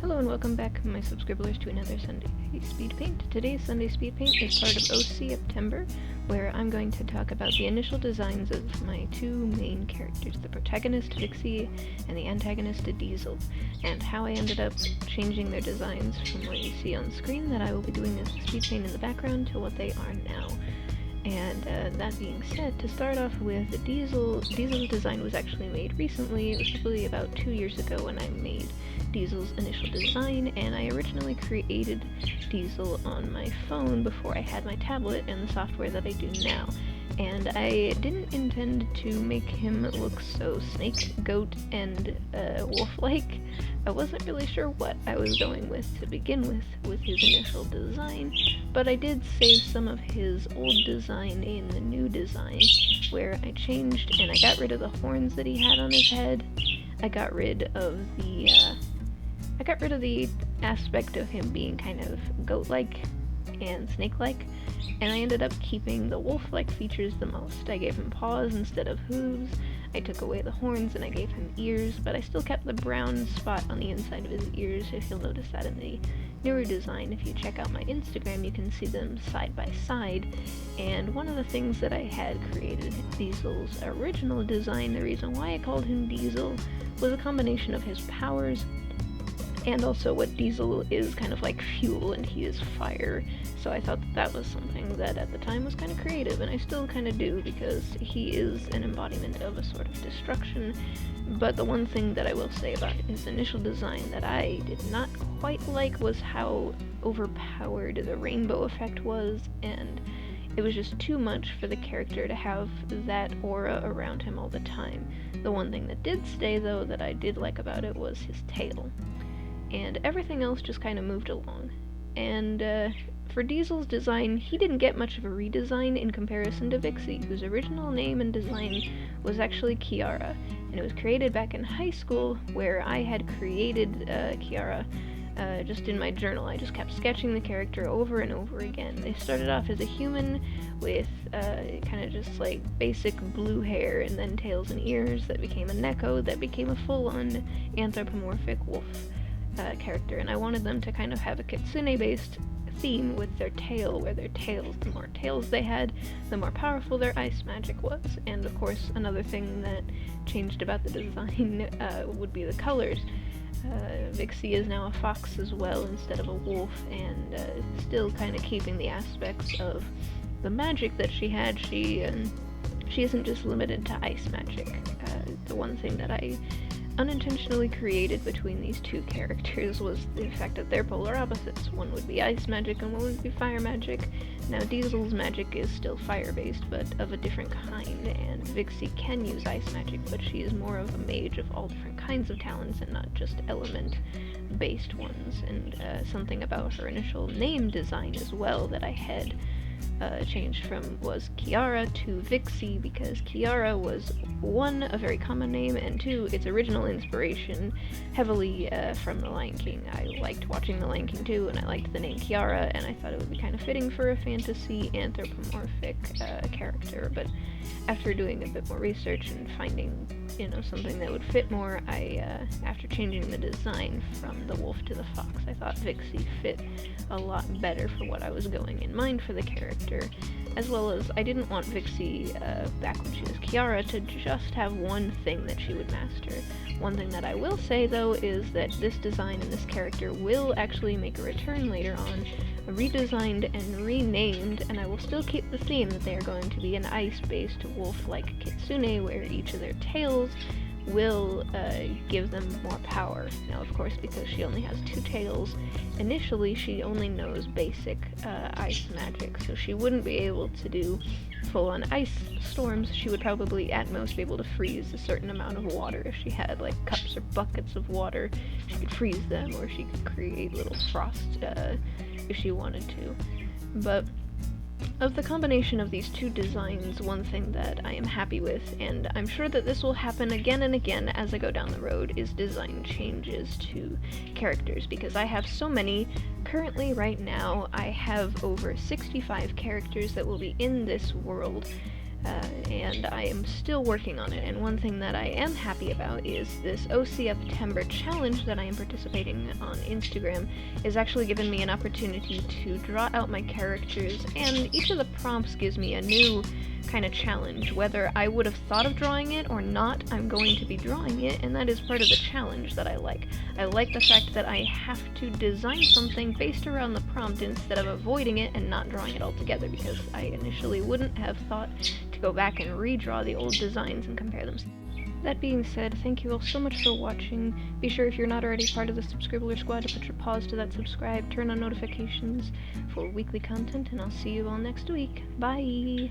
Hello and welcome back, my subscribers, to another Sunday Speed Paint. Today's Sunday Speed Paint is part of Oceptember, where I'm going to talk about the initial designs of my two main characters, the protagonist, Vixey, and the antagonist, Diesel, and how I ended up changing their designs from what you see on screen that I will be doing as Speed Paint in the background to what they are now. And that being said, to start off with, Diesel's design was actually made recently. It was probably about 2 years ago when I made Diesel's initial design, and I originally created Diesel on my phone before I had my tablet and the software that I do now. And I didn't intend to make him look so snake, goat, and wolf-like. I wasn't really sure what I was going with to begin with his initial design, but I did save some of his old design in the new design, where I changed and I got rid of the horns that he had on his head. I got rid of the aspect of him being kind of goat-like and snake-like, and I ended up keeping the wolf-like features the most. I gave him paws instead of hooves, I took away the horns, and I gave him ears, but I still kept the brown spot on the inside of his ears. If you'll notice that in the newer design, if you check out my Instagram, you can see them side by side. And one of the things that I had created in Diesel's original design, the reason why I called him Diesel, was a combination of his powers and also what Diesel is kind of like fuel and he is fire. So I thought that was something that at the time was kind of creative, and I still kind of do, because he is an embodiment of a sort of destruction. But the one thing that I will say about his initial design that I did not quite like was how overpowered the rainbow effect was, and it was just too much for the character to have that aura around him all the time. The one thing that did stay, though, that I did like about it was his tail. And everything else just kind of moved along. And for Diesel's design, he didn't get much of a redesign in comparison to Vixey, whose original name and design was actually Kiara, and it was created back in high school, where I had created Kiara just in my journal. I just kept sketching the character over and over again. They started off as a human with kind of just like basic blue hair and then tails and ears that became a neko that became a full-on anthropomorphic wolf character, and I wanted them to kind of have a kitsune-based theme with their tail, where their tails, the more tails they had, the more powerful their ice magic was. And of course, another thing that changed about the design would be the colors. Vixey is now a fox as well instead of a wolf, and still kind of keeping the aspects of the magic that she had. She isn't just limited to ice magic. The one thing that I unintentionally created between these two characters was the fact that they're polar opposites. One would be ice magic and one would be fire magic. Now Diesel's magic is still fire-based, but of a different kind, and Vixey can use ice magic, but she is more of a mage of all different kinds of talents and not just element-based ones. And something about her initial name design as well that I had changed from was Kiara to Vixey, because Kiara was, one, a very common name, and two, its original inspiration heavily from The Lion King. I liked watching The Lion King too, and I liked the name Kiara, and I thought it would be kind of fitting for a fantasy anthropomorphic character. But after doing a bit more research and finding, something that would fit more, after changing the design from the wolf to the fox, I thought Vixey fit a lot better for what I was going in mind for the character, as well as I didn't want Vixey, back when she was Kiara, to just have one thing that she would master. One thing that I will say, though, is that this design and this character will actually make a return later on, redesigned and renamed, and I will still keep the theme that they are going to be an ice-based wolf-like kitsune, where each of their tails will give them more power. Now, of course, because she only has 2 tails, initially she only knows basic ice magic, so she wouldn't be able to do full-on ice storms. She would probably at most be able to freeze a certain amount of water. If she had like cups or buckets of water, she could freeze them, or she could create little frost if she wanted to. But of the combination of these two designs, one thing that I am happy with, and I'm sure that this will happen again and again as I go down the road, is design changes to characters, because I have so many. Currently, right now, I have over 65 characters that will be in this world, and I am still working on it. And one thing that I am happy about is this Oceptember challenge that I am participating on Instagram is actually giving me an opportunity to draw out my characters, and each of the prompts gives me a new kind of challenge. Whether I would have thought of drawing it or not, I'm going to be drawing it, and that is part of the challenge that I like. I like the fact that I have to design something based around the prompt instead of avoiding it and not drawing it altogether, because I initially wouldn't have thought to go back and redraw the old designs and compare them. That being said, thank you all so much for watching. Be sure, if you're not already part of the Subscriber Squad, to put your paws to that subscribe, turn on notifications for weekly content, and I'll see you all next week. Bye!